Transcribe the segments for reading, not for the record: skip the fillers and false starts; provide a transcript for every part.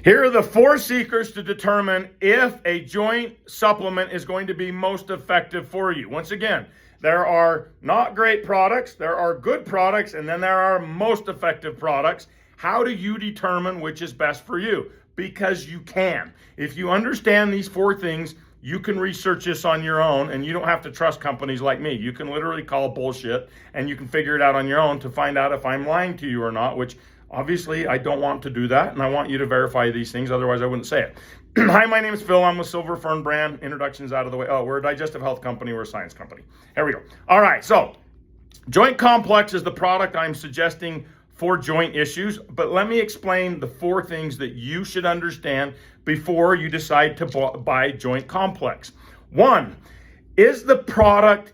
Here are the 4 secrets to determine if a joint supplement is going to be most effective for you. Once again, there are not great products, there are good products, and then there are most effective products. How do you determine which is best for you? Because you can. If you understand these 4 things, you can research this on your own, and you don't have to trust companies like me. You can literally call bullshit, and you can figure it out on your own to find out if I'm lying to you or not, which obviously I don't want to do that, and I want you to verify these things, otherwise I wouldn't say it. Hi, my name is Phil. I'm with Silver Fern Brand. Introduction's out of the way. Oh, we're a digestive health company. We're a science company. Here we go. All right, so Joint Complex is the product I'm suggesting for joint issues, but let me explain the 4 things that you should understand before you decide to buy Joint Complex. 1, is the product,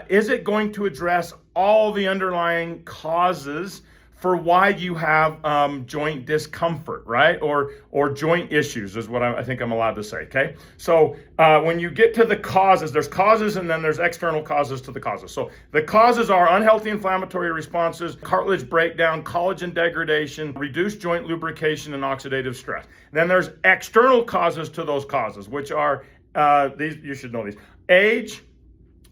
is it going to address all the underlying causes for why you have joint discomfort, right? Or joint issues is what I think I'm allowed to say, okay? So when you get to the causes, there's causes and then there's external causes to the causes. So the causes are unhealthy inflammatory responses, cartilage breakdown, collagen degradation, reduced joint lubrication, and oxidative stress. Then there's external causes to those causes, which are, these, you should know these: age,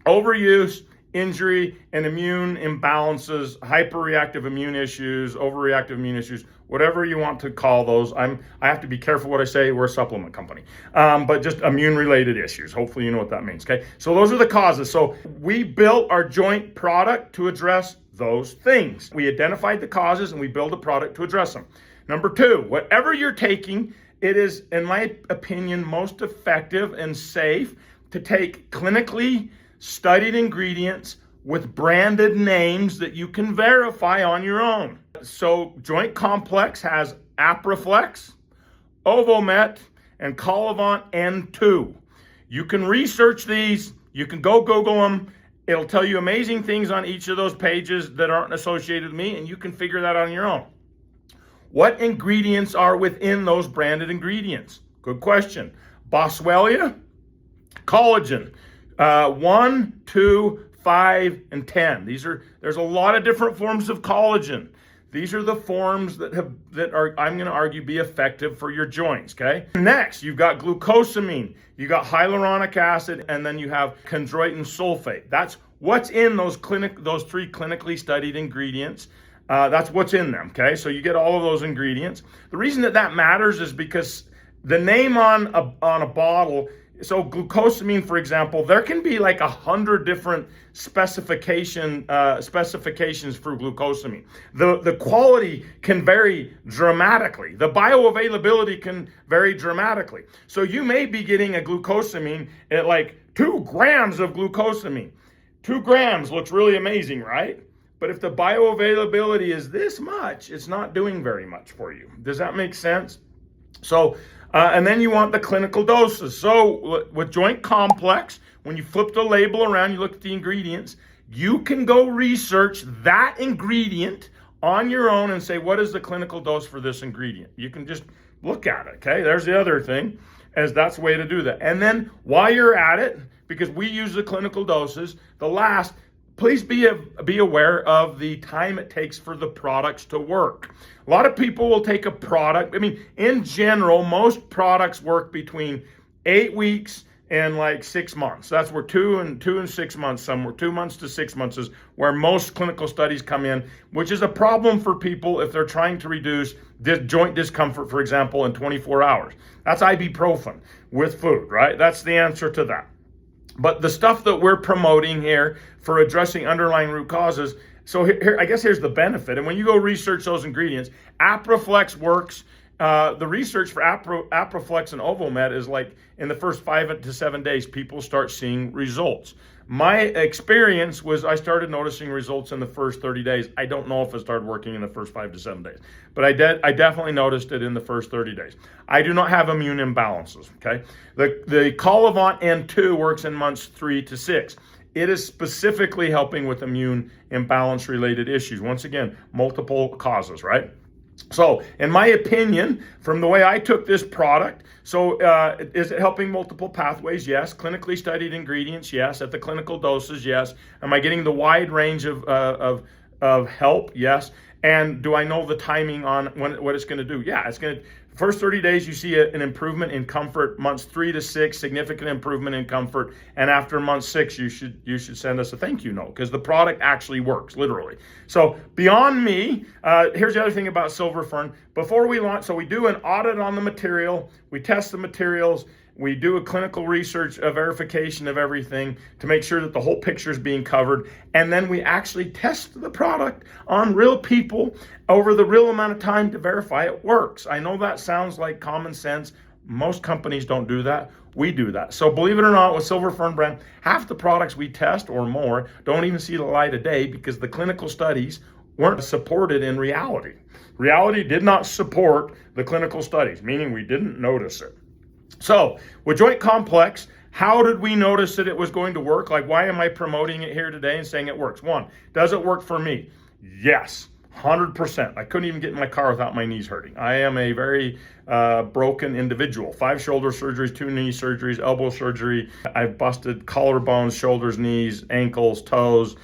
overuse, injury, and immune imbalances, hyperreactive immune issues, overreactive immune issues, whatever you want to call those. I have to be careful what I say. We're a supplement company, but just immune-related issues. Hopefully you know what that means, okay? So those are the causes. So we built our joint product to address those things. We identified the causes and we built a product to address them. Number 2, whatever you're taking, it is, in my opinion, most effective and safe to take clinically studied ingredients with branded names that you can verify on your own. So Joint Complex has Aproflex, Ovomet, and Colivant N2. You can research these, you can go Google them. It'll tell you amazing things on each of those pages that aren't associated with me, and you can figure that out on your own. What ingredients are within those branded ingredients? Good question. Boswellia, collagen, 1, 2, 5, and 10. There's a lot of different forms of collagen. These are the forms that are, I'm going to argue, be effective for your joints, okay? Next, you've got glucosamine, you got hyaluronic acid, and then you have chondroitin sulfate. That's what's in those 3 clinically studied ingredients. That's what's in them, okay? So you get all of those ingredients. The reason that matters is because the name on a bottle, so glucosamine, for example, there can be like 100 different specifications for glucosamine. The quality can vary dramatically. The bioavailability can vary dramatically. So you may be getting a glucosamine at like 2 grams of glucosamine. 2 grams looks really amazing, right? But if the bioavailability is this much, it's not doing very much for you. Does that make sense? So, and then you want the clinical doses. So with Joint Complex, when you flip the label around, you look at the ingredients, you can go research that ingredient on your own and say, what is the clinical dose for this ingredient? You can just look at it, okay? There's the other thing, as that's the way to do that. And then while you're at it, because we use the clinical doses, please be aware of the time it takes for the products to work. A lot of people will take a product. I mean, in general, most products work between 8 weeks and like 6 months. That's where 2 and 6 months, somewhere 2 months to 6 months is where most clinical studies come in, which is a problem for people if they're trying to reduce joint discomfort, for example, in 24 hours. That's ibuprofen with food, right? That's the answer to that. But the stuff that we're promoting here for addressing underlying root causes, so here, I guess here's the benefit. And when you go research those ingredients, Aproflex works. The research for Aproflex and Ovomet is like in the first 5 to 7 days, people start seeing results. My experience was I started noticing results in the first 30 days. I don't know if it started working in the first 5 to 7 days, but I definitely noticed it in the first 30 days. I do not have immune imbalances, okay? The Colivant N2 works in months 3 to 6. It is specifically helping with immune imbalance related issues. Once again, multiple causes, right? So, in my opinion, from the way I took this product, so is it helping multiple pathways? Yes. Clinically studied ingredients? Yes. At the clinical doses? Yes. Am I getting the wide range of help? Yes. And do I know the timing on what it's going to do? Yeah, it's going to. First 30 days, you see an improvement in comfort. Months 3 to 6, significant improvement in comfort. And after month 6, you should send us a thank you note, because the product actually works, literally. So beyond me, here's the other thing about Silver Fern. Before we launch, so we do an audit on the material. We test the materials. We do a clinical research, a verification of everything to make sure that the whole picture is being covered. And then we actually test the product on real people over the real amount of time to verify it works. I know that sounds like common sense. Most companies don't do that. We do that. So believe it or not, with Silver Fern brand, half the products we test or more don't even see the light of day because the clinical studies weren't supported in reality. Reality did not support the clinical studies, meaning we didn't notice it. So with Joint Complex, how did we notice that it was going to work? Like, why am I promoting it here today and saying it works? One, does it work for me? Yes, 100%. I couldn't even get in my car without my knees hurting. I am a very broken individual. 5 shoulder surgeries, 2 knee surgeries, elbow surgery. I've busted collarbones, shoulders, knees, ankles, toes.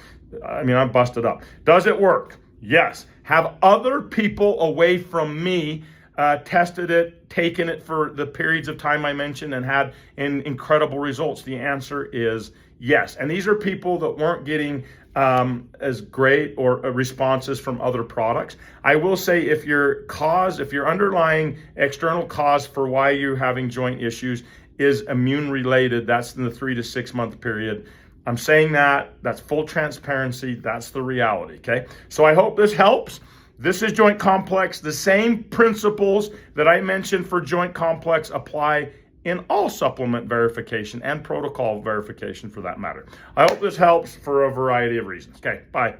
I mean, I'm busted up. Does it work? Yes. Have other people away from me tested it, taken it for the periods of time I mentioned and had incredible results? The answer is yes. And these are people that weren't getting as great or responses from other products. I will say, if your underlying external cause for why you're having joint issues is immune related, that's in the 3 to 6 month period. I'm saying that's full transparency. That's the reality. Okay. So I hope this helps. This is Joint Complex. The same principles that I mentioned for Joint Complex apply in all supplement verification and protocol verification for that matter. I hope this helps for a variety of reasons. Okay, bye.